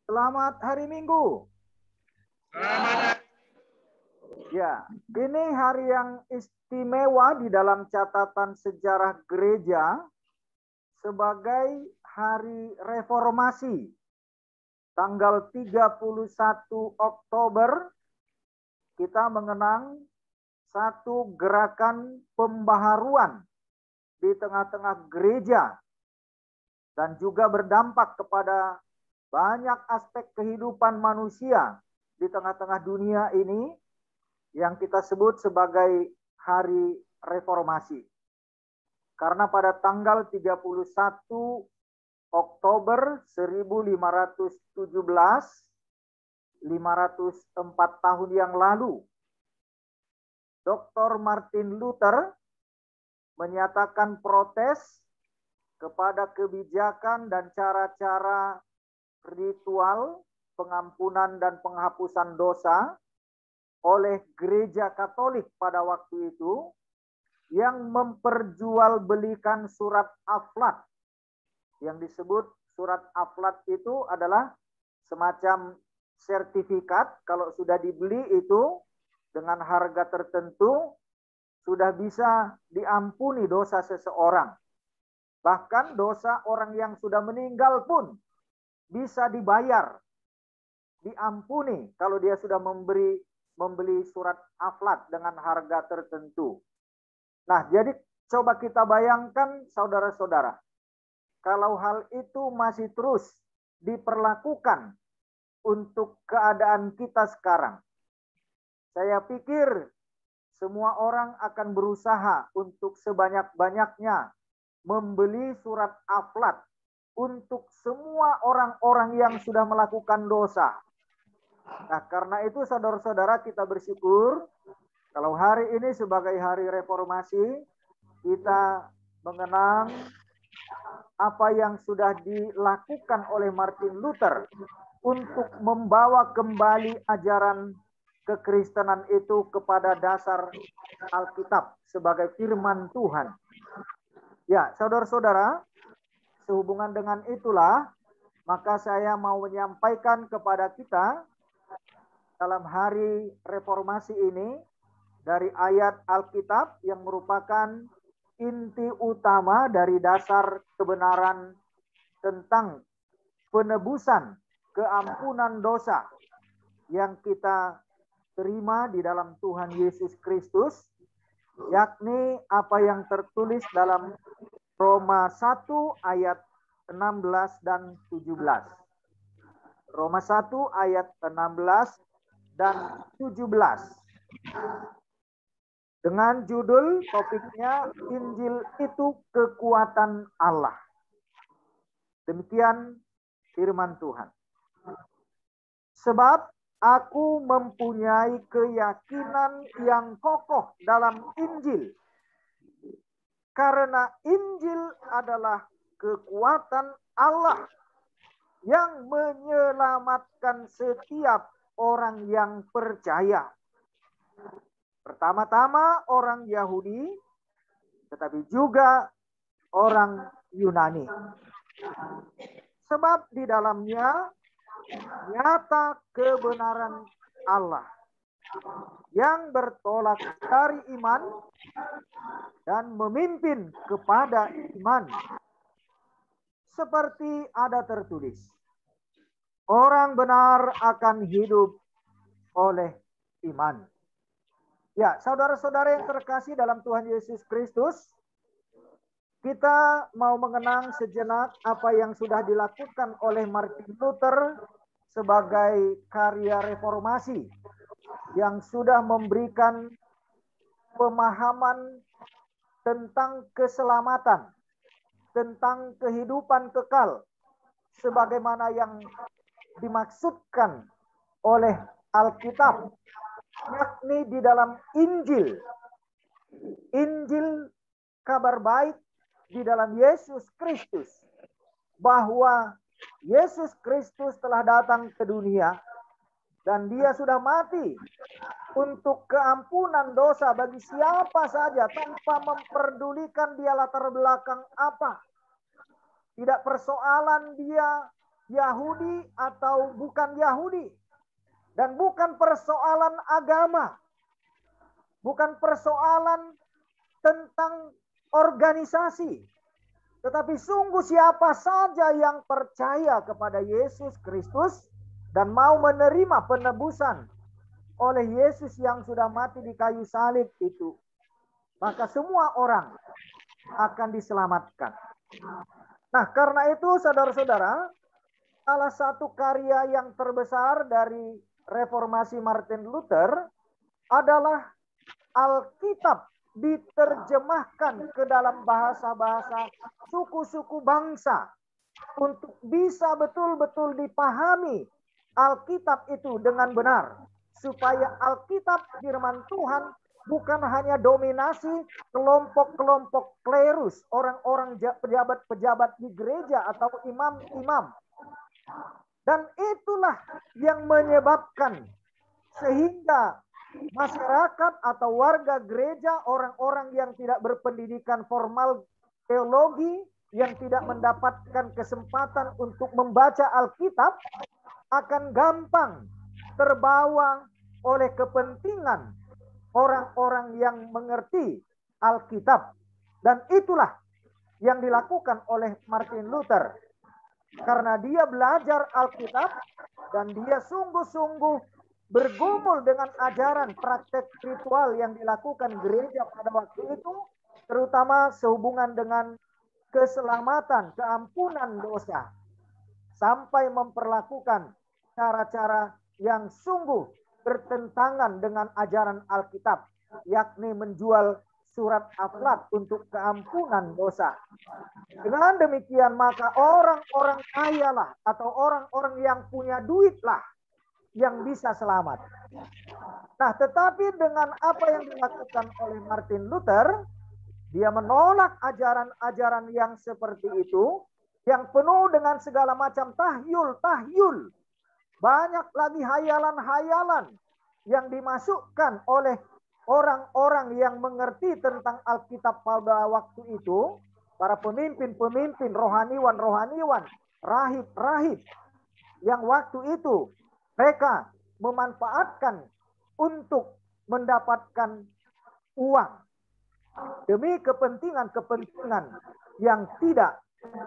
Selamat hari Minggu. Selamat. Ya, ini hari yang istimewa di dalam catatan sejarah gereja sebagai hari reformasi. Tanggal 31 Oktober kita mengenang satu gerakan pembaharuan di tengah-tengah gereja dan juga berdampak kepada banyak aspek kehidupan manusia di tengah-tengah dunia ini yang kita sebut sebagai hari reformasi. Karena pada tanggal 31 Oktober 1517, 504 tahun yang lalu, Dr. Martin Luther menyatakan protes kepada kebijakan dan cara-cara ritual pengampunan dan penghapusan dosa oleh gereja Katolik pada waktu itu yang memperjualbelikan surat Aflat. Yang disebut surat Aflat itu adalah semacam sertifikat kalau sudah dibeli itu dengan harga tertentu sudah bisa diampuni dosa seseorang. Bahkan dosa orang yang sudah meninggal pun bisa dibayar, diampuni kalau dia sudah membeli surat Aflat dengan harga tertentu. Nah, jadi coba kita bayangkan saudara-saudara, kalau hal itu masih terus diperlakukan untuk keadaan kita sekarang, saya pikir semua orang akan berusaha untuk sebanyak-banyaknya membeli surat Aflat untuk semua orang-orang yang sudah melakukan dosa. Nah, karena itu saudara-saudara kita bersyukur kalau hari ini sebagai hari reformasi kita mengenang apa yang sudah dilakukan oleh Martin Luther untuk membawa kembali ajaran kekristenan itu kepada dasar Alkitab sebagai firman Tuhan. Ya, saudara-saudara, sehubungan dengan itulah, maka saya mau menyampaikan kepada kita dalam hari reformasi ini dari ayat Alkitab yang merupakan inti utama dari dasar kebenaran tentang penebusan keampunan dosa yang kita terima di dalam Tuhan Yesus Kristus, yakni apa yang tertulis dalam Roma 1 ayat 16 dan 17. Roma 1 ayat 16 dan 17. Dengan judul topiknya Injil itu kekuatan Allah. Demikian firman Tuhan. Sebab aku mempunyai keyakinan yang kokoh dalam Injil. Karena Injil adalah kekuatan Allah yang menyelamatkan setiap orang yang percaya. Pertama-tama orang Yahudi, tetapi juga orang Yunani. Sebab di dalamnya nyata kebenaran Allah yang bertolak dari iman dan memimpin kepada iman. Seperti ada tertulis, orang benar akan hidup oleh iman. Ya, saudara-saudara yang terkasih dalam Tuhan Yesus Kristus, kita mau mengenang sejenak apa yang sudah dilakukan oleh Martin Luther sebagai karya reformasi yang sudah memberikan pemahaman tentang keselamatan, tentang kehidupan kekal, sebagaimana yang dimaksudkan oleh Alkitab, yakni di dalam Injil. Injil kabar baik di dalam Yesus Kristus, bahwa Yesus Kristus telah datang ke dunia dan dia sudah mati untuk keampunan dosa bagi siapa saja tanpa memperdulikan dia latar belakang apa. Tidak persoalan dia Yahudi atau bukan Yahudi. Dan bukan persoalan agama. Bukan persoalan tentang organisasi. Tetapi sungguh siapa saja yang percaya kepada Yesus Kristus dan mau menerima penebusan oleh Yesus yang sudah mati di kayu salib itu, maka semua orang akan diselamatkan. Nah, karena itu saudara-saudara, salah satu karya yang terbesar dari reformasi Martin Luther adalah Alkitab diterjemahkan ke dalam bahasa-bahasa suku-suku bangsa untuk bisa betul-betul dipahami Alkitab itu dengan benar, supaya Alkitab firman Tuhan bukan hanya dominasi kelompok-kelompok klerus, orang-orang pejabat-pejabat di gereja atau imam-imam. Dan itulah yang menyebabkan sehingga masyarakat atau warga gereja, orang-orang yang tidak berpendidikan formal teologi, yang tidak mendapatkan kesempatan untuk membaca Alkitab, akan gampang terbawa oleh kepentingan orang-orang yang mengerti Alkitab. Dan itulah yang dilakukan oleh Martin Luther. Karena dia belajar Alkitab dan dia sungguh-sungguh bergumul dengan ajaran praktek spiritual yang dilakukan gereja pada waktu itu, terutama sehubungan dengan keselamatan, keampunan dosa, sampai memperlakukan cara-cara yang sungguh bertentangan dengan ajaran Alkitab, yakni menjual surat akhlak untuk keampunan dosa. Dengan demikian maka orang-orang kayalah atau orang-orang yang punya duitlah yang bisa selamat. Nah, tetapi dengan apa yang dilakukan oleh Martin Luther, dia menolak ajaran-ajaran yang seperti itu, yang penuh dengan segala macam tahyul-tahyul. Banyak lagi hayalan-hayalan yang dimasukkan oleh orang-orang yang mengerti tentang Alkitab pada waktu itu, para pemimpin-pemimpin, rohaniwan-rohaniwan, rahib-rahib, yang waktu itu mereka memanfaatkan untuk mendapatkan uang demi kepentingan-kepentingan yang tidak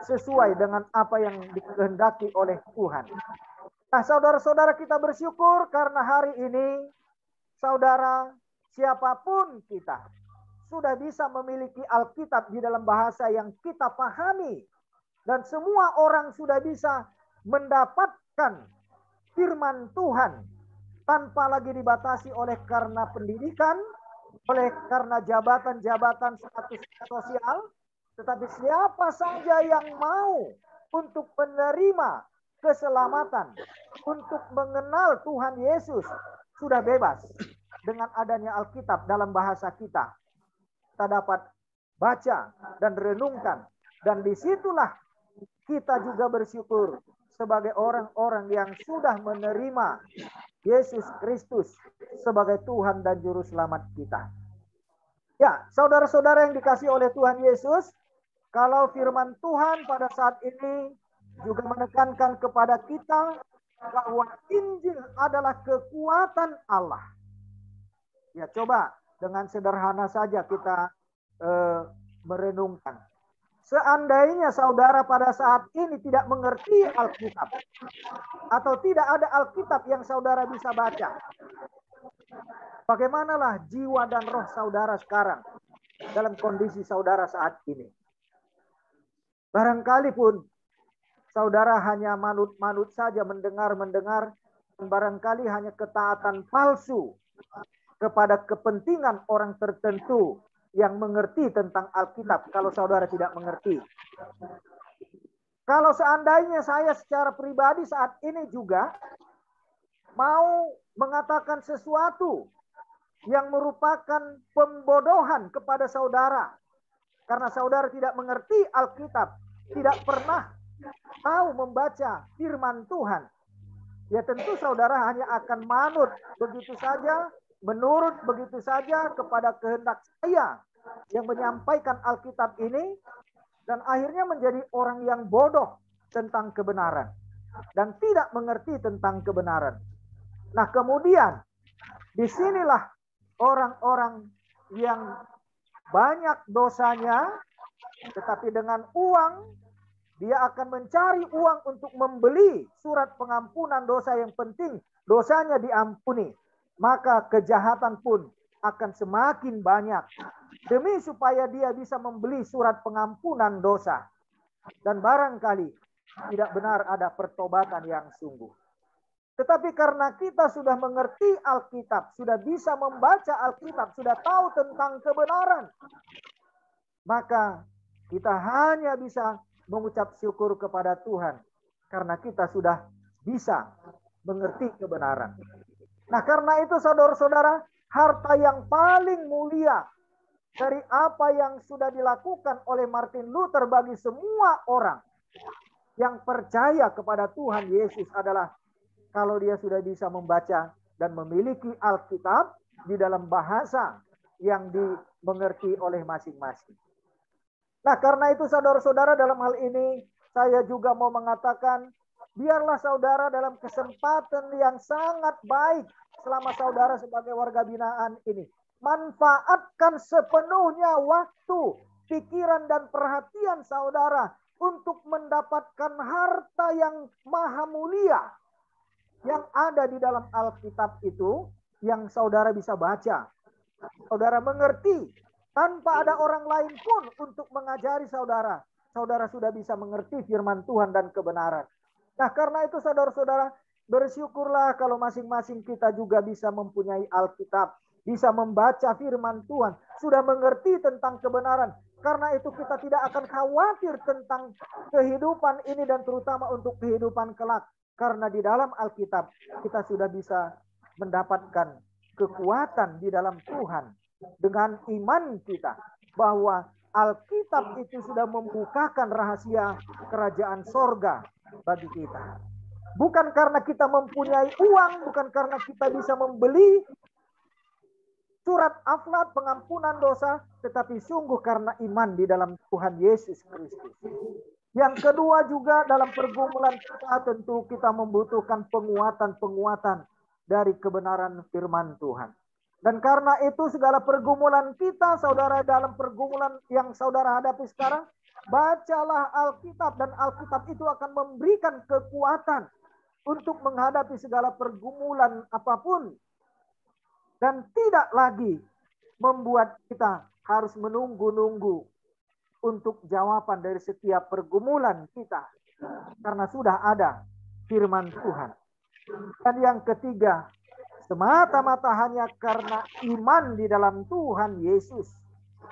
sesuai dengan apa yang dikehendaki oleh Tuhan. Nah, saudara-saudara, kita bersyukur karena hari ini, saudara, siapapun kita sudah bisa memiliki Alkitab di dalam bahasa yang kita pahami. Dan semua orang sudah bisa mendapatkan firman Tuhan tanpa lagi dibatasi oleh karena pendidikan, oleh karena jabatan-jabatan status sosial. Tetapi siapa saja yang mau untuk menerima keselamatan, untuk mengenal Tuhan Yesus, sudah bebas. Dengan adanya Alkitab dalam bahasa kita dapat baca dan renungkan. Dan disitulah kita juga bersyukur sebagai orang-orang yang sudah menerima Yesus Kristus sebagai Tuhan dan Juru Selamat kita. Ya, saudara-saudara yang dikasihi oleh Tuhan Yesus, kalau firman Tuhan pada saat ini juga menekankan kepada kita bahwa Injil adalah kekuatan Allah. Ya, coba dengan sederhana saja kita merenungkan. Seandainya saudara pada saat ini tidak mengerti Alkitab, atau tidak ada Alkitab yang saudara bisa baca, bagaimanalah jiwa dan roh saudara sekarang dalam kondisi saudara saat ini? Barangkali pun saudara hanya manut-manut saja, mendengar-mendengar, dan barangkali hanya ketaatan palsu kepada kepentingan orang tertentu yang mengerti tentang Alkitab, kalau saudara tidak mengerti. Kalau seandainya saya secara pribadi saat ini juga mau mengatakan sesuatu yang merupakan pembodohan kepada saudara, karena saudara tidak mengerti Alkitab, tidak pernah tahu membaca firman Tuhan, ya tentu saudara hanya akan manut begitu saja, menurut begitu saja kepada kehendak saya yang menyampaikan Alkitab ini, dan akhirnya menjadi orang yang bodoh tentang kebenaran. dan tidak mengerti tentang kebenaran. Nah, kemudian disinilah orang-orang yang banyak dosanya, tetapi dengan uang, dia akan mencari uang untuk membeli surat pengampunan dosa. Yang penting dosanya diampuni. Maka kejahatan pun akan semakin banyak, demi supaya dia bisa membeli surat pengampunan dosa. Dan barangkali tidak benar ada pertobatan yang sungguh. Tetapi karena kita sudah mengerti Alkitab, sudah bisa membaca Alkitab, sudah tahu tentang kebenaran, maka kita hanya bisa mengucap syukur kepada Tuhan karena kita sudah bisa mengerti kebenaran. Nah, karena itu saudara-saudara, harta yang paling mulia dari apa yang sudah dilakukan oleh Martin Luther bagi semua orang yang percaya kepada Tuhan Yesus adalah kalau dia sudah bisa membaca dan memiliki Alkitab di dalam bahasa yang dimengerti oleh masing-masing. Nah, karena itu saudara-saudara, dalam hal ini saya juga mau mengatakan, biarlah saudara dalam kesempatan yang sangat baik selama saudara sebagai warga binaan ini, manfaatkan sepenuhnya waktu, pikiran, dan perhatian saudara untuk mendapatkan harta yang maha mulia yang ada di dalam Alkitab itu, yang saudara bisa baca. Saudara mengerti, tanpa ada orang lain pun untuk mengajari saudara. Saudara sudah bisa mengerti firman Tuhan dan kebenaran. Nah, karena itu saudara-saudara, bersyukurlah kalau masing-masing kita juga bisa mempunyai Alkitab, bisa membaca firman Tuhan, sudah mengerti tentang kebenaran. Karena itu kita tidak akan khawatir tentang kehidupan ini dan terutama untuk kehidupan kelak. Karena di dalam Alkitab kita sudah bisa mendapatkan kekuatan di dalam Tuhan dengan iman kita bahwa Alkitab itu sudah membukakan rahasia kerajaan sorga bagi kita. Bukan karena kita mempunyai uang, bukan karena kita bisa membeli surat aflat pengampunan dosa, tetapi sungguh karena iman di dalam Tuhan Yesus Kristus. Yang kedua juga, dalam pergumulan kita tentu kita membutuhkan penguatan-penguatan dari kebenaran firman Tuhan. Dan karena itu segala pergumulan kita, saudara, dalam pergumulan yang saudara hadapi sekarang, bacalah Alkitab dan Alkitab itu akan memberikan kekuatan untuk menghadapi segala pergumulan apapun. Dan tidak lagi membuat kita harus menunggu-nunggu untuk jawaban dari setiap pergumulan kita. Karena sudah ada firman Tuhan. Dan yang ketiga, semata-mata hanya karena iman di dalam Tuhan Yesus.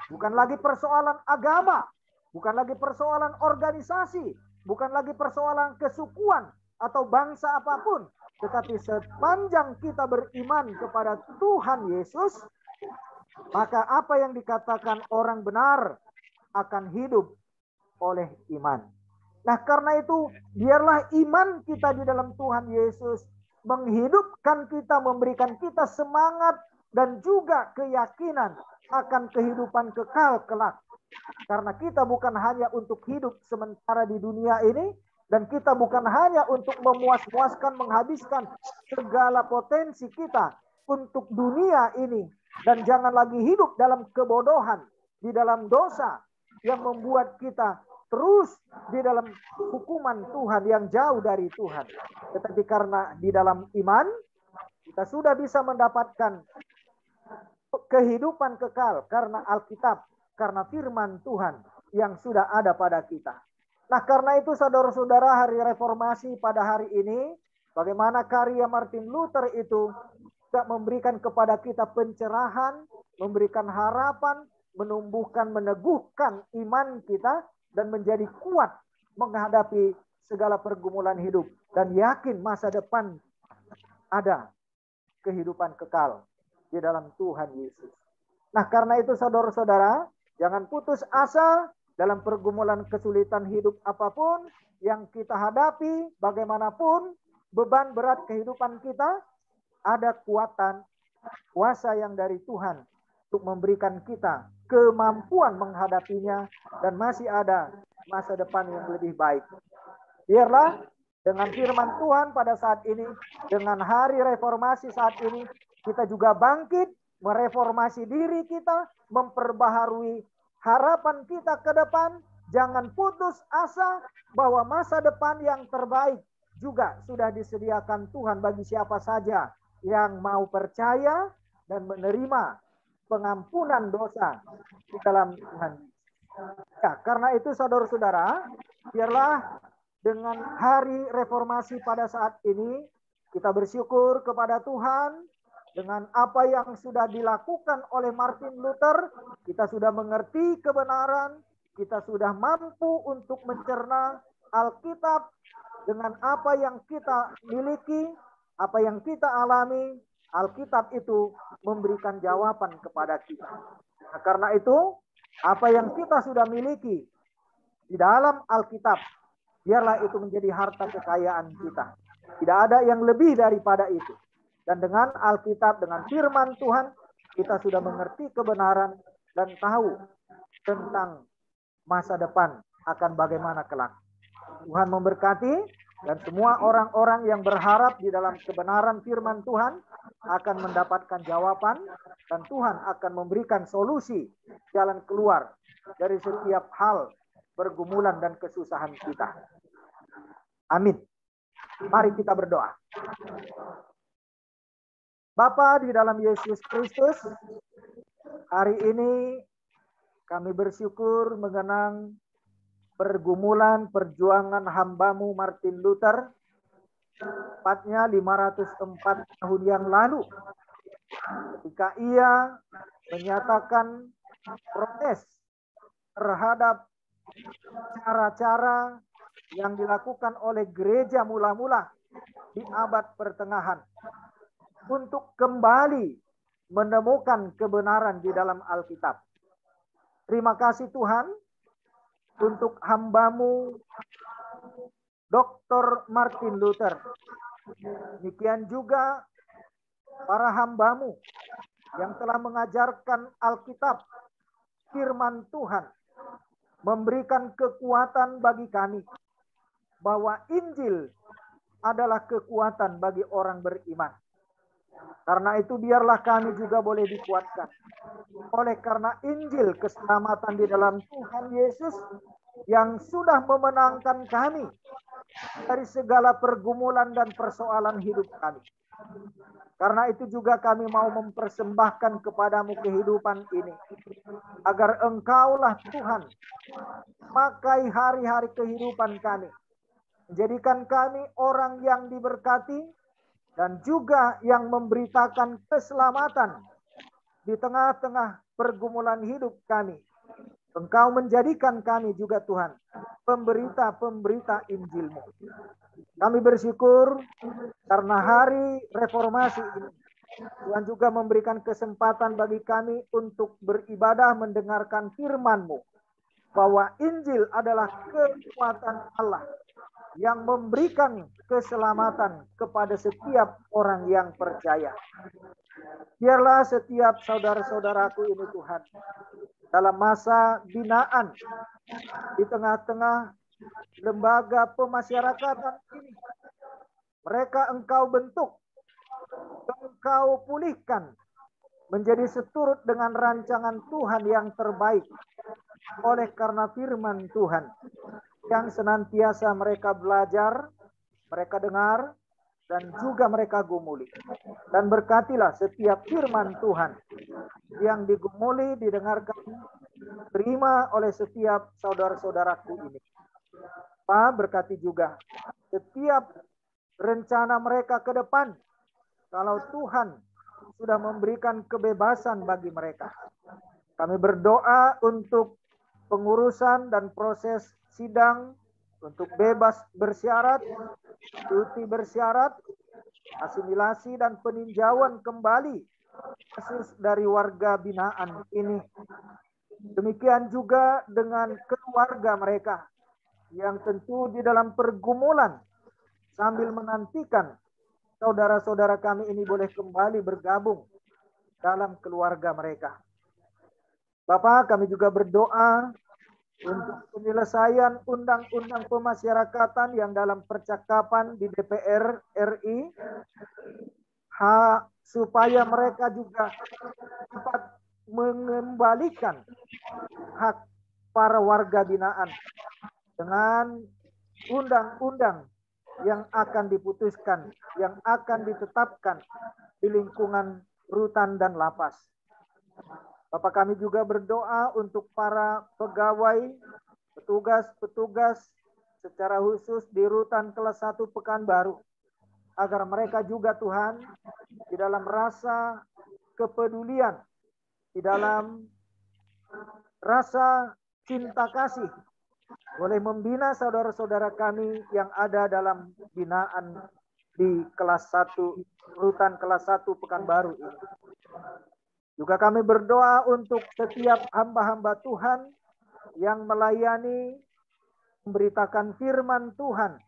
Bukan lagi persoalan agama, bukan lagi persoalan organisasi, bukan lagi persoalan kesukuan atau bangsa apapun. Tetapi sepanjang kita beriman kepada Tuhan Yesus, maka apa yang dikatakan orang benar akan hidup oleh iman. Nah, karena itu biarlah iman kita di dalam Tuhan Yesus menghidupkan kita, memberikan kita semangat dan juga keyakinan akan kehidupan kekal kelak. Karena kita bukan hanya untuk hidup sementara di dunia ini, dan kita bukan hanya untuk memuas-puaskan, menghabiskan segala potensi kita untuk dunia ini. Dan jangan lagi hidup dalam kebodohan, di dalam dosa, yang membuat kita terus di dalam hukuman Tuhan yang jauh dari Tuhan. Tetapi karena di dalam iman, kita sudah bisa mendapatkan kehidupan kekal karena Alkitab, karena firman Tuhan yang sudah ada pada kita. Nah, karena itu saudara-saudara, hari reformasi pada hari ini, bagaimana karya Martin Luther itu juga memberikan kepada kita pencerahan, memberikan harapan, menumbuhkan, meneguhkan iman kita, dan menjadi kuat menghadapi segala pergumulan hidup. Dan yakin masa depan ada kehidupan kekal di dalam Tuhan Yesus. Nah, karena itu saudara-saudara, jangan putus asa dalam pergumulan kesulitan hidup apapun yang kita hadapi, bagaimanapun beban berat kehidupan kita, ada kuatan, kuasa yang dari Tuhan untuk memberikan kita kemampuan menghadapinya, dan masih ada masa depan yang lebih baik. Biarlah Dengan firman Tuhan pada saat ini, dengan hari reformasi saat ini, kita juga bangkit, mereformasi diri kita, memperbaharui harapan kita ke depan. Jangan putus asa bahwa masa depan yang terbaik juga sudah disediakan Tuhan bagi siapa saja yang mau percaya dan menerima pengampunan dosa di dalam Tuhan. Ya, karena itu saudara-saudara, biarlah dengan hari reformasi pada saat ini kita bersyukur kepada Tuhan dengan apa yang sudah dilakukan oleh Martin Luther. Kita sudah mengerti kebenaran, kita sudah mampu untuk mencerna Alkitab dengan apa yang kita miliki, apa yang kita alami. Alkitab itu memberikan jawaban kepada kita. Nah, karena itu, apa yang kita sudah miliki di dalam Alkitab, biarlah itu menjadi harta kekayaan kita. Tidak ada yang lebih daripada itu. Dan dengan Alkitab, dengan firman Tuhan, kita sudah mengerti kebenaran dan tahu tentang masa depan akan bagaimana kelak. Tuhan memberkati, dan semua orang-orang yang berharap di dalam kebenaran firman Tuhan akan mendapatkan jawaban, dan Tuhan akan memberikan solusi jalan keluar dari setiap hal pergumulan dan kesusahan kita. Amin. Mari kita berdoa. Bapa di dalam Yesus Kristus, hari ini kami bersyukur mengenang pergumulan perjuangan hamba-Mu Martin Luther, tepatnya 504 tahun yang lalu, ketika ia menyatakan protes terhadap cara-cara yang dilakukan oleh gereja mula-mula di abad pertengahan untuk kembali menemukan kebenaran di dalam Alkitab. Terima kasih Tuhan untuk hamba-Mu Dr. Martin Luther. Demikian juga para hamba-Mu yang telah mengajarkan Alkitab, firman Tuhan, memberikan kekuatan bagi kami bahwa Injil adalah kekuatan bagi orang beriman. Karena itu biarlah kami juga boleh dikuatkan. Oleh karena Injil keselamatan di dalam Tuhan Yesus yang sudah memenangkan kami dari segala pergumulan dan persoalan hidup kami. Karena itu juga kami mau mempersembahkan kepadamu kehidupan ini. Agar Engkaulah Tuhan pakai hari-hari kehidupan kami. Menjadikan kami orang yang diberkati dan juga yang memberitakan keselamatan di tengah-tengah pergumulan hidup kami. Engkau menjadikan kami juga Tuhan pemberita-pemberita Injil-Mu. Kami bersyukur karena hari reformasi ini Tuhan juga memberikan kesempatan bagi kami untuk beribadah mendengarkan firman-Mu, bahwa Injil adalah kekuatan Allah yang memberikan keselamatan kepada setiap orang yang percaya. Biarlah setiap saudara-saudaraku ini Tuhan, dalam masa binaan, di tengah-tengah lembaga pemasyarakatan ini, mereka Engkau bentuk, Engkau pulihkan, menjadi seturut dengan rancangan Tuhan yang terbaik, oleh karena firman Tuhan yang senantiasa mereka belajar, mereka dengar, dan juga mereka gumuli. Dan berkatilah setiap firman Tuhan yang digumuli, didengarkan, terima oleh setiap saudara-saudaraku ini. Pak, berkati juga setiap rencana mereka ke depan, kalau Tuhan sudah memberikan kebebasan bagi mereka. Kami berdoa untuk pengurusan dan proses sidang, untuk bebas bersyarat, cuti bersyarat, asimilasi dan peninjauan kembali kasus dari warga binaan ini. Demikian juga dengan keluarga mereka yang tentu di dalam pergumulan sambil menantikan saudara-saudara kami ini boleh kembali bergabung dalam keluarga mereka. Bapak, kami juga berdoa untuk penyelesaian undang-undang pemasyarakatan yang dalam percakapan di DPR RI, supaya mereka juga dapat mengembalikan hak para warga binaan dengan undang-undang yang akan diputuskan, yang akan ditetapkan di lingkungan rutan dan lapas. Bapak, kami juga berdoa untuk para pegawai, petugas-petugas secara khusus di rutan kelas 1 Pekanbaru, agar mereka juga Tuhan di dalam rasa kepedulian, di dalam rasa cinta kasih, boleh membina saudara-saudara kami yang ada dalam binaan di kelas 1, rutan kelas 1 Pekanbaru ini. Juga kami berdoa untuk setiap hamba-hamba Tuhan yang melayani, memberitakan firman Tuhan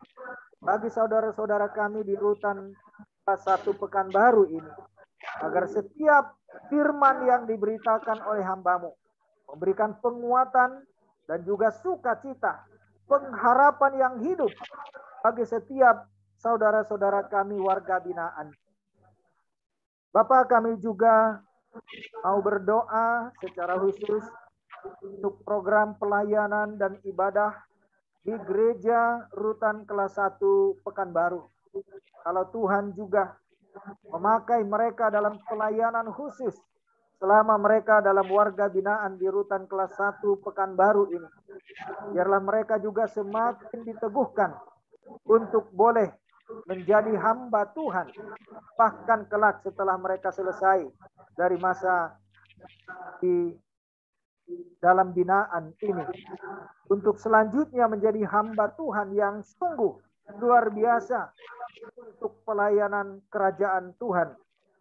bagi saudara-saudara kami di rutan kelas 1 Pekanbaru ini, agar setiap firman yang diberitakan oleh hambamu memberikan penguatan dan juga sukacita, pengharapan yang hidup bagi setiap saudara-saudara kami warga binaan. Bapak, kami juga mau berdoa secara khusus untuk program pelayanan dan ibadah di gereja rutan kelas 1 Pekanbaru. Kalau Tuhan juga memakai mereka dalam pelayanan khusus selama mereka dalam warga binaan di rutan kelas 1 Pekanbaru ini, biarlah mereka juga semakin diteguhkan untuk boleh menjadi hamba Tuhan, bahkan kelak setelah mereka selesai dari masa di dalam binaan ini, untuk selanjutnya menjadi hamba Tuhan yang sungguh luar biasa untuk pelayanan kerajaan Tuhan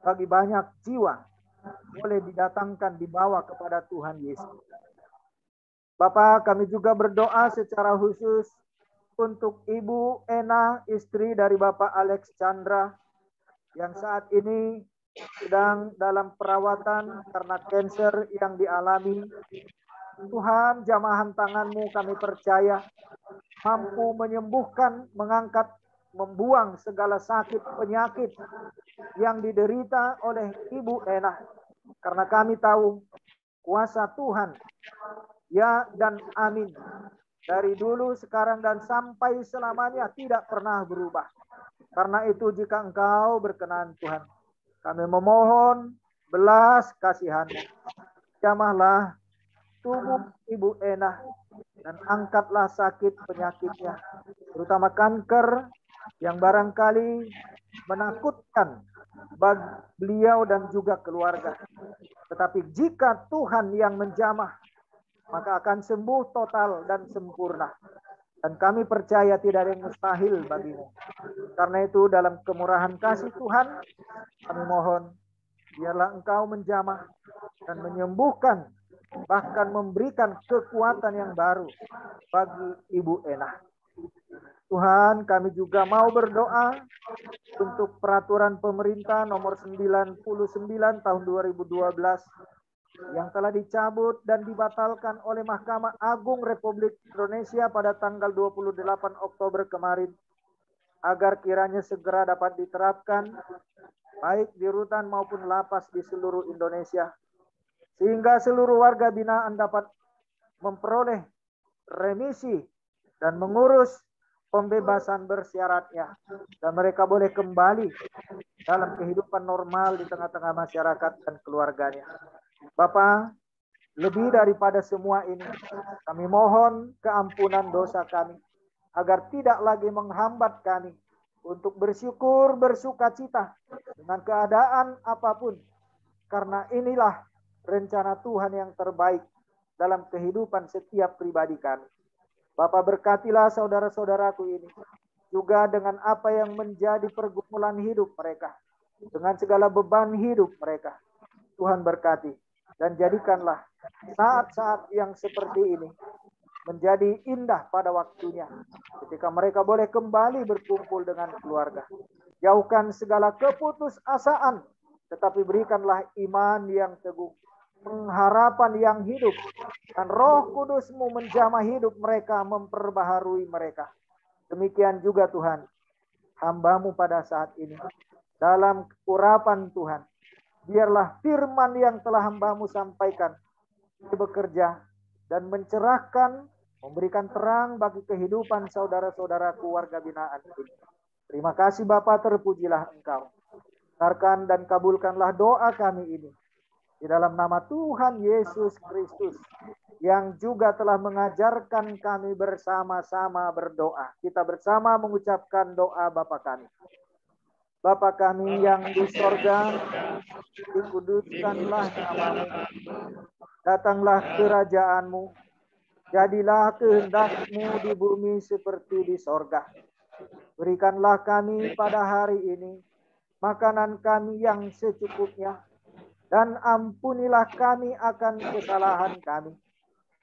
bagi banyak jiwa boleh didatangkan, dibawa kepada Tuhan Yesus. Bapak, kami juga berdoa secara khusus untuk Ibu Ena, istri dari Bapak Alex Chandra, yang saat ini sedang dalam perawatan karena kanker yang dialami. Tuhan, jamahan tangan-Mu kami percaya mampu menyembuhkan, mengangkat, membuang segala sakit penyakit yang diderita oleh Ibu Ena. Karena kami tahu kuasa Tuhan, ya dan amin, dari dulu, sekarang, dan sampai selamanya tidak pernah berubah. Karena itu jika Engkau berkenan Tuhan, kami memohon belas kasihan-Mu. Jamahlah tubuh Ibu Ena dan angkatlah sakit penyakitnya, terutama kanker yang barangkali menakutkan bagi beliau dan juga keluarga. Tetapi jika Tuhan yang menjamah, maka akan sembuh total dan sempurna. Dan kami percaya tidak ada yang mustahil bagimu. Karena itu dalam kemurahan kasih Tuhan, kami mohon, biarlah Engkau menjamah dan menyembuhkan, bahkan memberikan kekuatan yang baru bagi Ibu Ena. Tuhan, kami juga mau berdoa untuk peraturan pemerintah nomor 99 tahun 2012 yang telah dicabut dan dibatalkan oleh Mahkamah Agung Republik Indonesia pada tanggal 28 Oktober kemarin, agar kiranya segera dapat diterapkan baik di rutan maupun lapas di seluruh Indonesia, sehingga seluruh warga binaan dapat memperoleh remisi dan mengurus pembebasan bersyaratnya, dan mereka boleh kembali dalam kehidupan normal di tengah-tengah masyarakat dan keluarganya. Bapa, lebih daripada semua ini, kami mohon keampunan dosa kami, agar tidak lagi menghambat kami untuk bersyukur, bersuka cita dengan keadaan apapun, karena inilah rencana Tuhan yang terbaik dalam kehidupan setiap pribadi kami. Bapa, berkatilah saudara-saudaraku ini juga dengan apa yang menjadi pergumulan hidup mereka, dengan segala beban hidup mereka. Tuhan berkati dan jadikanlah saat-saat yang seperti ini menjadi indah pada waktunya, ketika mereka boleh kembali berkumpul dengan keluarga. Jauhkan segala keputusasaan, tetapi berikanlah iman yang teguh, pengharapan yang hidup, dan Roh Kudus-Mu menjamah hidup mereka, memperbaharui mereka. Demikian juga Tuhan, hamba-Mu pada saat ini, dalam urapan Tuhan, biarlah firman yang telah hamba-Mu sampaikan bekerja dan mencerahkan, memberikan terang bagi kehidupan saudara-saudaraku warga binaan ini. Terima kasih Bapa, terpujilah Engkau. Dengarkan dan kabulkanlah doa kami ini. Di dalam nama Tuhan Yesus Kristus, yang juga telah mengajarkan kami bersama-sama berdoa. Kita bersama mengucapkan doa Bapa kami. Bapa kami yang di sorga, dikuduskanlah nama-Mu. Datanglah kerajaan-Mu. Jadilah kehendak-Mu di bumi seperti di sorga. Berikanlah kami pada hari ini makanan kami yang secukupnya, dan ampunilah kami akan kesalahan kami,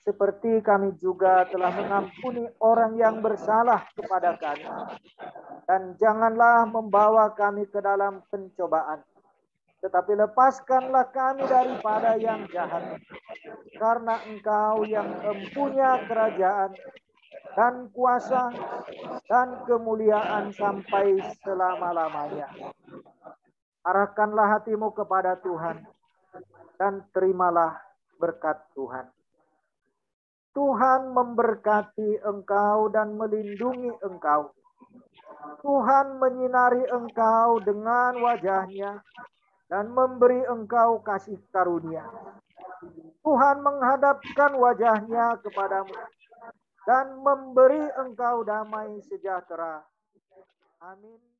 seperti kami juga telah mengampuni orang yang bersalah kepada kami. Dan janganlah membawa kami ke dalam pencobaan, tetapi lepaskanlah kami daripada yang jahat. Karena Engkau yang mempunyai kerajaan dan kuasa dan kemuliaan sampai selama-lamanya. Arahkanlah hatimu kepada Tuhan dan terimalah berkat Tuhan. Tuhan memberkati engkau dan melindungi engkau. Tuhan menyinari engkau dengan wajah-Nya dan memberi engkau kasih karunia. Tuhan menghadapkan wajah-Nya kepadamu dan memberi engkau damai sejahtera. Amin.